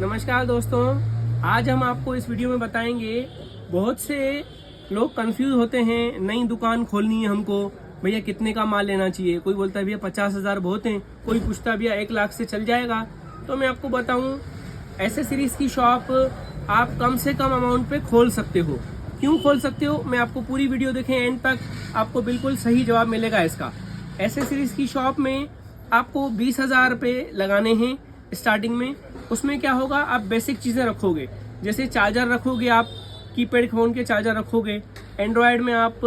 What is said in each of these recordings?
नमस्कार दोस्तों, आज हम आपको इस वीडियो में बताएंगे। बहुत से लोग कंफ्यूज होते हैं, नई दुकान खोलनी है हमको, भैया कितने का माल लेना चाहिए। कोई बोलता है भैया 50,000 बहुत हैं, कोई पूछता है भैया 1 लाख से चल जाएगा। तो मैं आपको बताऊं, एसेसरीज की शॉप आप कम से कम अमाउंट पे खोल सकते हो। क्यों खोल सकते हो, मैं आपको पूरी वीडियो देखें एंड तक, आपको बिल्कुल सही जवाब मिलेगा इसका। एसेसरीज की शॉप में आपको 20,000 रुपये लगाने हैं स्टार्टिंग में। उसमें क्या होगा, आप बेसिक चीज़ें रखोगे, जैसे चार्जर रखोगे, आप कीपैड फ़ोन के चार्जर रखोगे। एंड्रॉयड में आप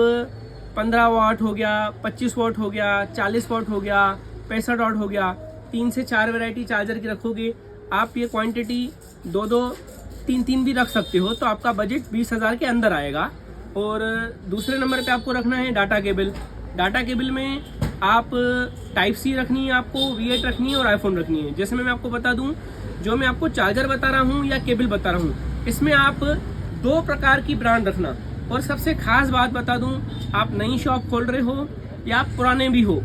15 वाट हो गया, 25 वाट हो गया, 40 वाट हो गया, 65 वाट हो गया, 3 से 4 वैरायटी चार्जर की रखोगे। आप ये क्वांटिटी 2-2, 3-3 भी रख सकते हो, तो आपका बजट 20,000 के अंदर आएगा। और दूसरे नंबर पे आपको रखना है डाटा केबल। डाटा केबल में आप टाइप सी रखनी है, आपको V8 रखनी है और आईफोन रखनी है। जैसे मैं आपको बता दूं, जो मैं आपको चार्जर बता रहा हूं या केबल बता रहा हूं, इसमें आप 2 प्रकार की ब्रांड रखना। और सबसे खास बात बता दूं, आप नई शॉप खोल रहे हो या आप पुराने भी हो,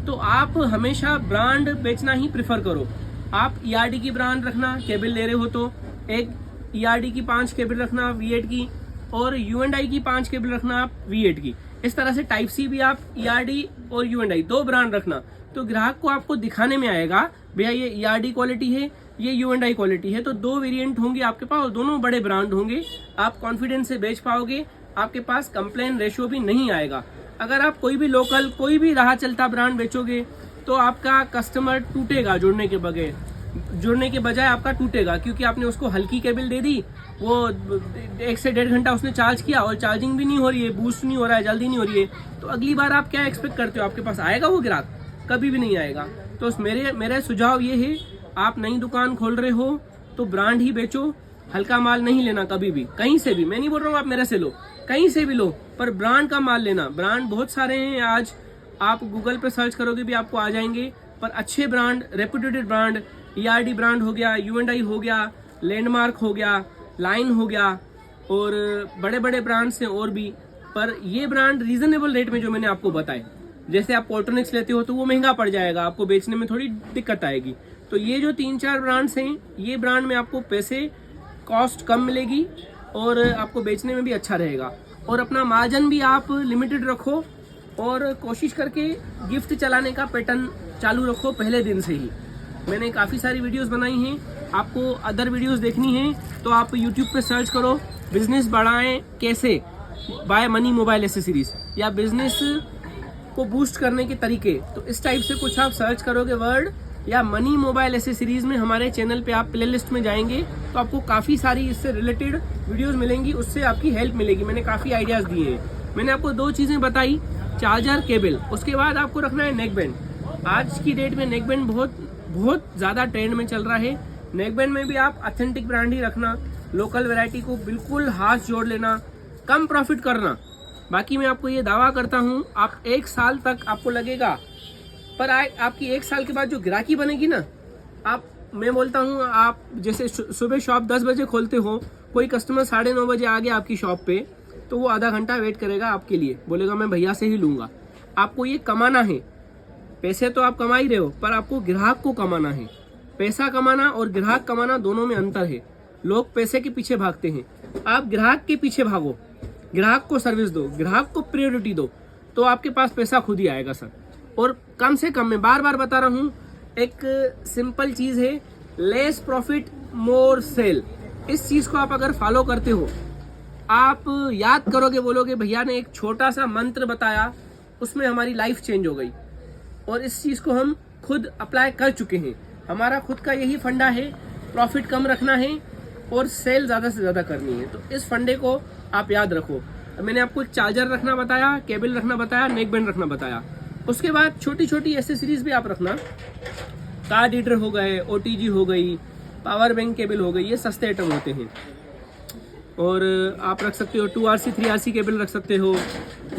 तो आप हमेशा ब्रांड बेचना ही प्रेफर करो। आप ERD की ब्रांड रखना, केबल ले रहे हो तो एक ERD की 5 केबल रखना V8 की, और U&I की 5 केबल रखना आप V8 की। इस तरह से टाइप सी भी आप ERD और U&I 2 ब्रांड रखना, तो ग्राहक को आपको दिखाने में आएगा भैया ये ERD क्वालिटी है, ये U&I क्वालिटी है। तो 2 वेरिएंट होंगे आपके पास और दोनों बड़े ब्रांड होंगे, आप कॉन्फिडेंस से बेच पाओगे, आपके पास कंप्लेन रेशियो भी नहीं आएगा। अगर आप कोई भी लोकल, कोई भी राह चलता ब्रांड बेचोगे तो आपका कस्टमर टूटेगा, जुड़ने के बजाय आपका टूटेगा, क्योंकि आपने उसको हल्की केबल दे दी, वो 1 से 1.5 घंटा उसने चार्ज किया और चार्जिंग भी नहीं हो रही है, बूस्ट नहीं हो रहा है, जल्दी नहीं हो रही है, तो अगली बार आप क्या एक्सपेक्ट करते हो, आपके पास आएगा वो ग्राहक? कभी भी नहीं आएगा। तो मेरा सुझाव ये है, आप नई दुकान खोल रहे हो तो ब्रांड ही बेचो, हल्का माल नहीं लेना कभी भी, कहीं से भी। मैं नहीं बोल रहा हूँ आप मेरे से लो, कहीं से भी लो, पर ब्रांड का माल लेना। ब्रांड बहुत सारे हैं, आज आप गूगल पे सर्च करोगे भी आपको आ जाएंगे, पर अच्छे brand, reputed brand, ERD brand हो गया, U&I हो गया, लैंडमार्क हो गया, लाइन हो गया, और बड़े बड़े ब्रांड्स हैं और भी। पर ये ब्रांड रीजनेबल रेट में जो मैंने आपको बताए, जैसे आप पोर्टोनिक्स लेते हो तो वो महंगा पड़ जाएगा, आपको बेचने में थोड़ी दिक्कत आएगी। तो ये जो 3-4 ब्रांड्स हैं, ये ब्रांड में आपको पैसे कॉस्ट कम मिलेगी और आपको बेचने में भी अच्छा रहेगा। और अपना मार्जिन भी आप लिमिटेड रखो और कोशिश करके गिफ्ट चलाने का पैटर्न चालू रखो पहले दिन से ही। मैंने काफ़ी सारी वीडियोस बनाई हैं, आपको अदर वीडियोस देखनी है तो आप YouTube पे सर्च करो बिजनेस बढ़ाएं कैसे बाय मनी मोबाइल एसेसरीज, या बिजनेस को बूस्ट करने के तरीके। तो इस टाइप से कुछ आप सर्च करोगे वर्ड, या मनी मोबाइल एसेसरीज में हमारे चैनल पे आप प्लेलिस्ट में जाएंगे तो आपको काफ़ी सारी इससे रिलेटेड वीडियोस मिलेंगी, उससे आपकी हेल्प मिलेगी। मैंने काफ़ी आइडियाज़ दिए हैं। मैंने आपको 2 चीज़ें बताई, चार्जर, केबल। उसके बाद आपको रखना है नेक बैंड। आज की डेट में नेक बैंड बहुत ज़्यादा ट्रेंड में चल रहा है। नेक बैंड में भी आप ऑथेंटिक ब्रांड ही रखना, लोकल वैरायटी को बिल्कुल हाथ जोड़ लेना, कम प्रॉफिट करना। बाकी मैं आपको ये दावा करता हूँ, आप 1 साल तक आपको लगेगा, पर आपकी 1 साल के बाद जो ग्राहकी बनेगी ना, मैं बोलता हूँ, आप जैसे सुबह शॉप 10 बजे खोलते हो, कोई कस्टमर 9:30 बजे आ गया आपकी शॉप पे, तो वो आधा घंटा वेट करेगा आपके लिए, बोलेगा मैं भैया से ही लूँगा। आपको ये कमाना है, पैसे तो आप कमा ही रहे हो, पर आपको ग्राहक को कमाना है। पैसा कमाना और ग्राहक कमाना दोनों में अंतर है। लोग पैसे के पीछे भागते हैं, आप ग्राहक के पीछे भागो, ग्राहक को सर्विस दो, ग्राहक को प्रायोरिटी दो, तो आपके पास पैसा खुद ही आएगा सर। और कम से कम, मैं बार बार बता रहा हूँ, एक सिंपल चीज़ है, लेस प्रॉफिट मोर सेल। इस चीज़ को आप अगर फॉलो करते हो, आप याद करोगे, बोलोगे भैया ने एक छोटा सा मंत्र बताया, उसमें हमारी लाइफ चेंज हो गई। और इस चीज़ को हम खुद अप्लाई कर चुके हैं। हमारा खुद का यही फंडा है, प्रॉफिट कम रखना है और सेल ज़्यादा से ज़्यादा करनी है। तो इस फंडे को आप याद रखो। मैंने आपको एक चार्जर रखना बताया, केबल रखना बताया, नेक बैंड रखना बताया। उसके बाद छोटी छोटी एसेसरीज भी आप रखना, कार्ड रीडर हो गए, OTG हो गई, पावर बैंक केबल हो गई, ये सस्ते आइटम होते हैं। और आप रख सकते हो 2RC 3RC केबल रख सकते हो,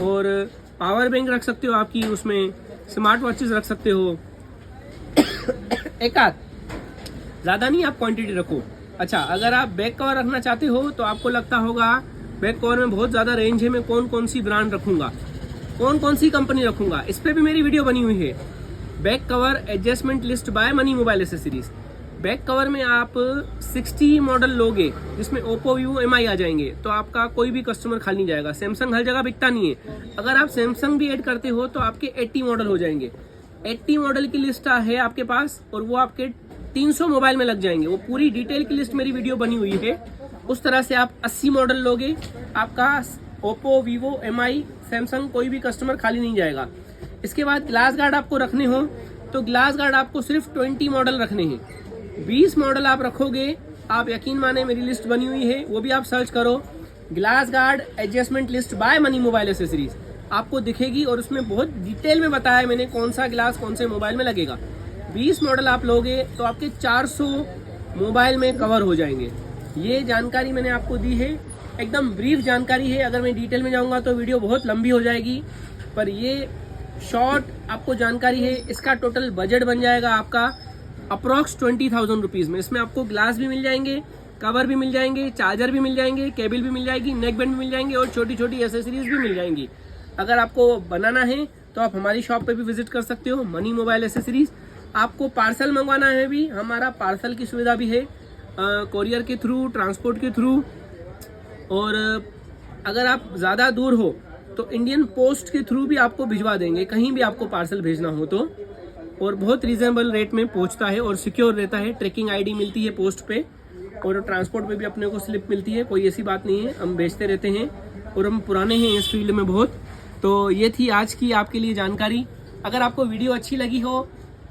और पावर बैंक रख सकते हो, आपकी उसमें स्मार्ट वॉचेस रख सकते हो। एक आध, ज़्यादा नहीं, आप क्वांटिटी रखो। अच्छा, अगर आप बैक कवर रखना चाहते हो तो आपको लगता होगा बैक कवर में बहुत ज़्यादा रेंज है, मैं कौन सी ब्रांड रखूँगा, कौन सी कंपनी रखूँगा। इस पर भी मेरी वीडियो बनी हुई है, back cover adjustment list by money mobile accessories. Back cover में आप 60 मॉडल लोगे जिसमें ओप्पो वीवो MI आ जाएंगे तो आपका कोई भी कस्टमर खाली नहीं जाएगा। सैमसंग हर जगह बिकता नहीं है, अगर आप सैमसंग भी ऐड करते हो तो आपके 80 मॉडल हो जाएंगे। 80 मॉडल की लिस्ट है आपके पास और वो आपके 300 मोबाइल में लग जाएंगे। वो पूरी डिटेल की लिस्ट मेरी वीडियो बनी हुई है। उस तरह से आप 80 मॉडल लोगे, आपका ओप्पो वीवो MI सैमसंग कोई भी कस्टमर खाली नहीं जाएगा। इसके बाद ग्लास गार्ड आपको रखने हो तो ग्लास गार्ड आपको सिर्फ 20 मॉडल रखने हैं। 20 मॉडल आप रखोगे, आप यकीन माने मेरी लिस्ट बनी हुई है, वो भी आप सर्च करो glass guard adjustment list by money mobile accessories, आपको दिखेगी और उसमें बहुत डिटेल में बताया है मैंने कौन सा ग्लास कौन से मोबाइल में लगेगा। 20 मॉडल आप लोगे तो आपके 400 मोबाइल में कवर हो जाएंगे। ये जानकारी मैंने आपको दी है, एकदम ब्रीफ जानकारी है। अगर मैं डिटेल में जाऊंगा तो वीडियो बहुत लंबी हो जाएगी, पर ये शॉर्ट आपको जानकारी है। इसका टोटल बजट बन जाएगा आपका अप्रॉक्स 20,000 रुपीज़ में। इसमें आपको ग्लास भी मिल जाएंगे, कवर भी मिल जाएंगे, चार्जर भी मिल जाएंगे, केबल भी मिल जाएगी, नेक बैंड भी मिल जाएंगे और छोटी छोटी एसेसरीज भी मिल जाएंगी। अगर आपको बनाना है तो आप हमारी शॉप पे भी विजिट कर सकते हो, मनी मोबाइल एसेसरीज। आपको पार्सल मंगवाना है भी, हमारा पार्सल की सुविधा भी है, कोरियर के थ्रू, ट्रांसपोर्ट के थ्रू। और अगर आप ज़्यादा दूर हो तो इंडियन पोस्ट के थ्रू भी आपको भिजवा देंगे, कहीं भी आपको पार्सल भेजना हो तो। और बहुत रीजनेबल रेट में पहुंचता है और सिक्योर रहता है। ट्रैकिंग ID मिलती है पोस्ट पे और ट्रांसपोर्ट पे भी अपने को स्लिप मिलती है, कोई ऐसी बात नहीं है। हम बेचते रहते हैं और हम पुराने हैं इस फील्ड में बहुत। तो ये थी आज की आपके लिए जानकारी। अगर आपको वीडियो अच्छी लगी हो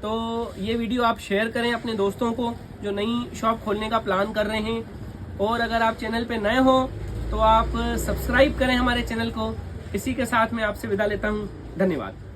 तो ये वीडियो आप शेयर करें अपने दोस्तों को जो नई शॉप खोलने का प्लान कर रहे हैं। और अगर आप चैनल पे नए हो तो आप सब्सक्राइब करें हमारे चैनल को। इसी के साथ मैं आपसे विदा लेता हूँ। धन्यवाद।